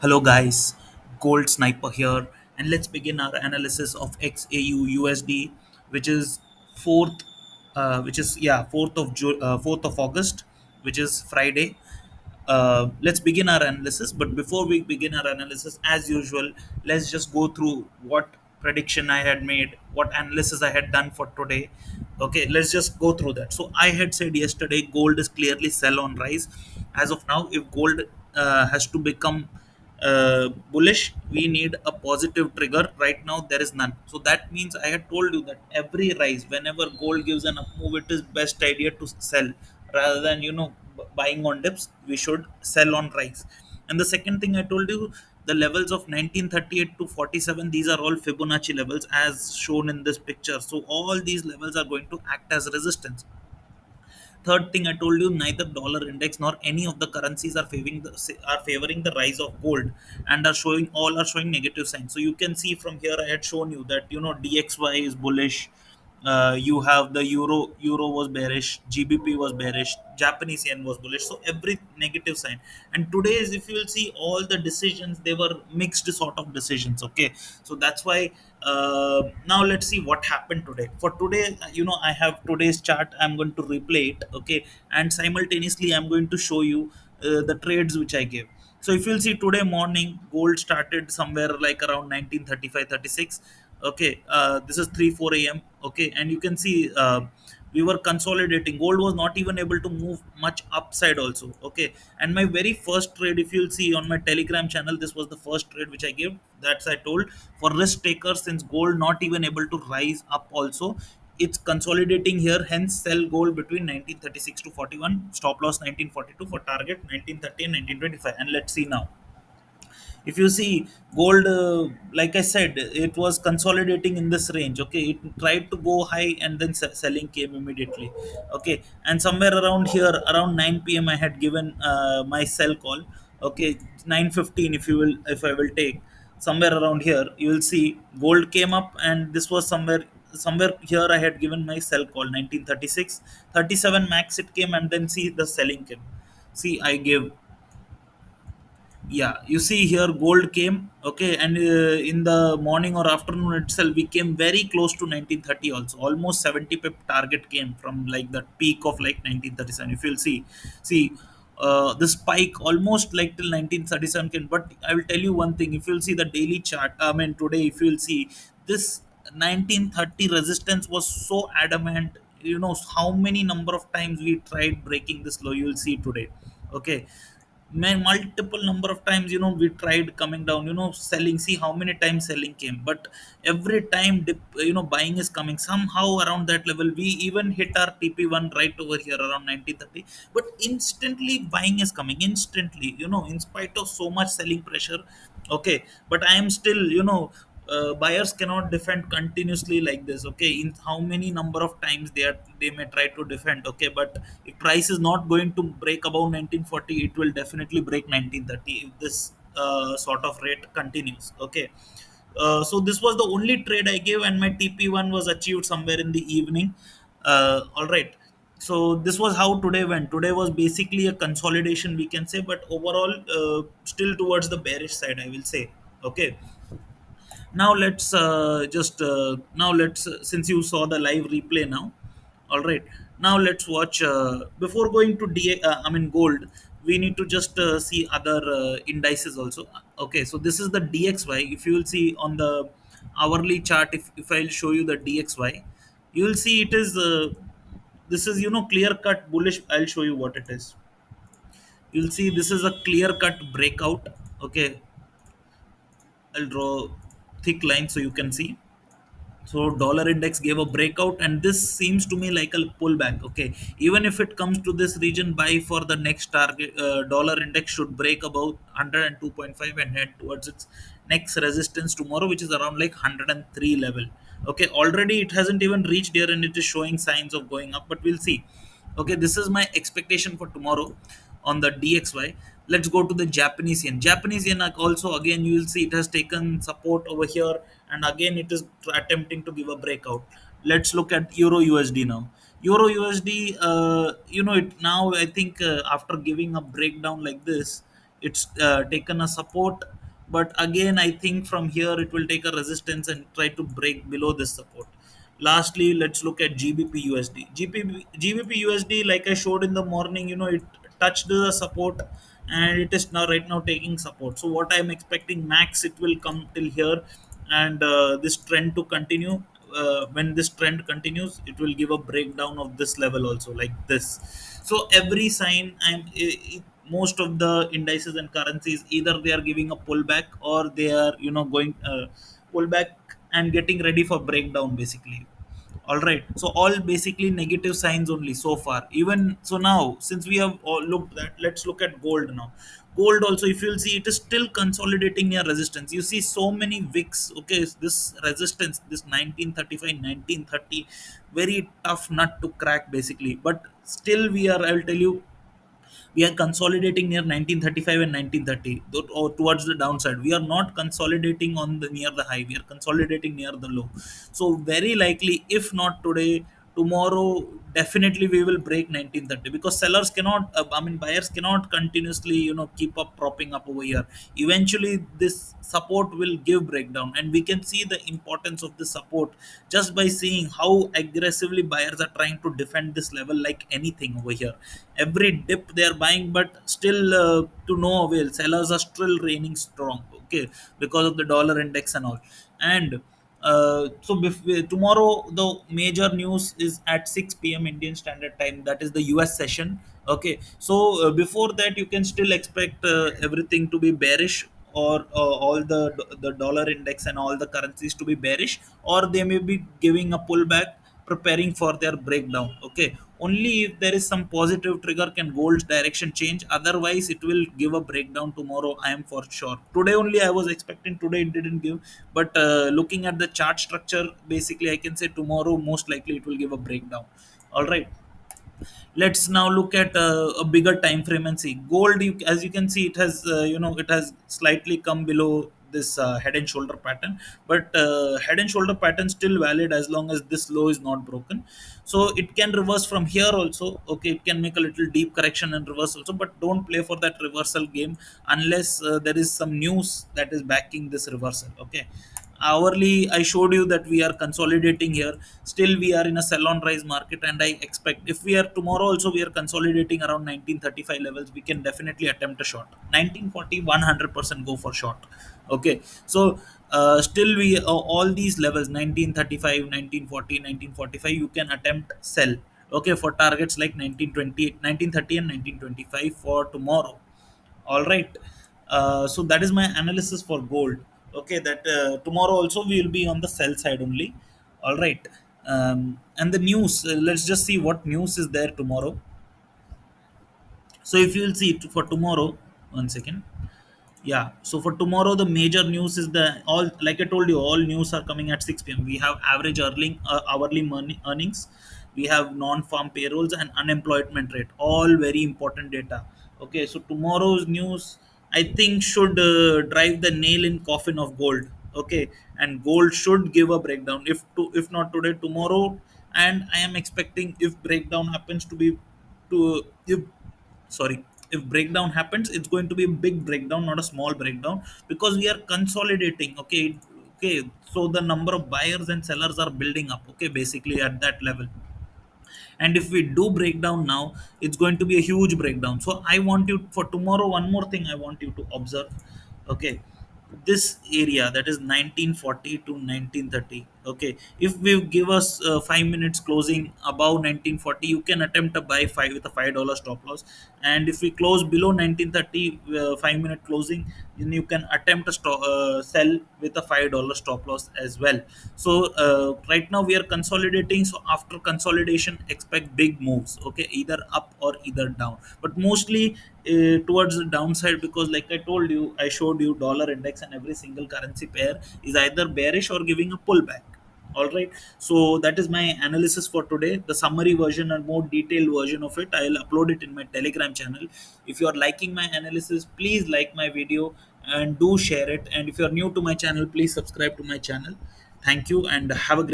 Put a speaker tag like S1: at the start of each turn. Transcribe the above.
S1: Hello guys, Gold Sniper here, and let's begin our analysis of XAUUSD, which is fourth, fourth of August, which is Friday. Let's begin our analysis. But before we begin our analysis, as usual, let's just go through what prediction I had made, what analysis I had done for today. Okay, let's just go through that. So I had said yesterday gold is clearly sell on rise. As of now, if gold has to become bullish, we need a positive trigger. Right now there is none, so that means I had told you that every rise, whenever gold gives an up move, it is best idea to sell rather than buying on dips. We should sell on rise. And the second thing I told you, the levels of 1938 to 47, these are all Fibonacci levels as shown in this picture. So all these levels are going to act as resistance. Third thing I told you, neither dollar index nor any of the currencies are favoring the rise of gold, and are showing negative signs. So you can see from here, I had shown you that DXY is bullish. You have the euro was bearish, GBP was bearish, Japanese yen was bullish. So every negative sign. And today's, if you will see, all the decisions, they were mixed sort of decisions. Okay, so that's why. Now let's see what happened today. For today, I have today's chart. I'm going to replay it. Okay, and simultaneously I'm going to show you the trades which I gave. So if you'll see, today morning gold started somewhere like around 1935-36. Okay, this is 3 4 a.m. Okay, and you can see we were consolidating. Gold was not even able to move much upside also. Okay, and my very first trade, if you'll see on my Telegram channel, this was the first trade which I gave. That's I told, for risk takers, since gold not even able to rise up also, it's consolidating here, hence sell gold between 1936 to 41, stop loss 1942, for target 1930 and 1925. And let's see now. If you see gold, like I said, it was consolidating in this range. Okay, it tried to go high and then selling came immediately. Okay, and somewhere around here, around 9 p.m., I had given my sell call. Okay, 9:15, if I will take somewhere around here, you will see gold came up, and this was somewhere here I had given my sell call 1936 37 max it came, and then see the selling came. See, I gave, yeah, you see here gold came. Okay, and in the morning or afternoon itself, we came very close to 1930 also. Almost 70 pip target came from like the peak of like 1937. If you'll see the spike almost like till 1937 came. But I will tell you one thing, if you'll see the daily chart, I mean today, if you'll see this 1930 resistance was so adamant. How many number of times we tried breaking this low, you'll see today. Okay, man, multiple number of times, we tried coming down, selling. See how many times selling came, but every time buying is coming somehow around that level. We even hit our TP1 right over here around 1930, but instantly buying is coming instantly, in spite of so much selling pressure. Okay, but I am still, buyers cannot defend continuously like this. Okay, in how many number of times they may try to defend. Okay, but if price is not going to break above 1940, it will definitely break 1930 if this sort of rate continues. Okay, so this was the only trade I gave, and my TP1 was achieved somewhere in the evening. All right, so this was how today went. Today was basically a consolidation, we can say, but overall, still towards the bearish side, I will say. Okay, now let's just now let's since you saw the live replay now. All right, now let's watch, before going to I mean gold. We need to just see other indices also. Okay, so this is the DXY. If you will see on the hourly chart, if I'll show you the DXY, you will see it is this is clear cut bullish. I'll show you what it is. You'll see this is a clear cut breakout. Okay, I'll draw thick line so you can see. So dollar index gave a breakout, and this seems to me like a pullback. Okay, even if it comes to this region, buy for the next target. Dollar index should break above 102.5 and head towards its next resistance tomorrow, which is around like 103 level. Okay, already it hasn't even reached here, and it is showing signs of going up, but we'll see. Okay, this is my expectation for tomorrow on the DXY. Let's go to the Japanese yen. Japanese yen also, again, you will see it has taken support over here, and again it is attempting to give a breakout. Let's look at Euro USD now. Euro USD, it now, I think, after giving a breakdown like this, It's taken a support, but again I think from here it will take a resistance and try to break below this support. Lastly, let's look at GBP USD. GBP USD, like I showed in the morning, it touched the support, and it is now right now taking support. So what I'm expecting, max it will come till here, and this trend to continue. When this trend continues, it will give a breakdown of this level also, like this. So every sign, most of the indices and currencies, either they are giving a pullback, or they are going pullback and getting ready for breakdown basically. All right, so all basically negative signs only so far. Even so, now since we have all looked at, let's look at gold now. Gold also, if you'll see, it is still consolidating near resistance. You see so many wicks. Okay, this resistance, this 1935, 1930, very tough nut to crack basically. But still we are, I'll tell you, we are consolidating near 1935 and 1930, or towards the downside. We are not consolidating on the near the high, we are consolidating near the low. So very likely, if not today, tomorrow definitely we will break 1930, because sellers cannot, buyers cannot continuously keep up propping up over here. Eventually this support will give breakdown, and we can see the importance of the support just by seeing how aggressively buyers are trying to defend this level like anything over here. Every dip they are buying, but still to no avail. Sellers are still reigning strong, okay, because of the dollar index and all. And tomorrow the major news is at 6 p.m. Indian Standard Time. That is the US session. Okay, so before that you can still expect everything to be bearish, or all the dollar index and all the currencies to be bearish, or they may be giving a pullback, preparing for their breakdown. Okay, only if there is some positive trigger can gold's direction change. Otherwise it will give a breakdown tomorrow, I am for sure. Today only I was expecting, today it didn't give. But looking at the chart structure, basically I can say tomorrow most likely it will give a breakdown. All right, let's now look at a bigger time frame and see gold. As you can see, it has it has slightly come below this head and shoulder pattern, but head and shoulder pattern still valid as long as this low is not broken. So it can reverse from here also. Okay, it can make a little deep correction and reverse also, but don't play for that reversal game unless there is some news that is backing this reversal. Okay, hourly I showed you that we are consolidating here. Still we are in a sell on rise market, and I expect if we are tomorrow also we are consolidating around 1935 levels, we can definitely attempt a short. 1940, 100% go for short. Okay, so still we all these levels, 1935, 1940, 1945, you can attempt sell. Okay, for targets like 1920, 1930 and 1925 for tomorrow. All right, so that is my analysis for gold. Okay, that tomorrow also we will be on the sell side only. All right, and the news, let's just see what news is there tomorrow. So if you will see for tomorrow, one second. Yeah, so for tomorrow, the major news is the all, like I told you, all news are coming at 6 p.m. We have average hourly money earnings, we have non-farm payrolls and unemployment rate, all very important data. Okay, so tomorrow's news, I think, should drive the nail in coffin of gold. Okay, and gold should give a breakdown, if not today, tomorrow. And I am expecting, if breakdown happens to be to if sorry, if breakdown happens, it's going to be a big breakdown, not a small breakdown, because we are consolidating. Okay, so the number of buyers and sellers are building up, okay, basically at that level. And if we do breakdown now, it's going to be a huge breakdown. So I want you, for tomorrow, one more thing I want you to observe. Okay, this area, that is 1940 to 1930. Okay, if we give us 5 minutes closing above 1940, you can attempt a buy five with a $5 stop loss. And if we close below 1930, 5 minute closing, then you can attempt a sell with a $5 stop loss as well. So right now we are consolidating, so after consolidation expect big moves. Okay, either up or either down, but mostly towards the downside, because like I told you, I showed you dollar index and every single currency pair is either bearish or giving a pullback. All right, so that is my analysis for today. The summary version and more detailed version of it, I'll upload it in my Telegram channel. If you are liking my analysis, please like my video and do share it. And if you are new to my channel, please subscribe to my channel. Thank you and have a great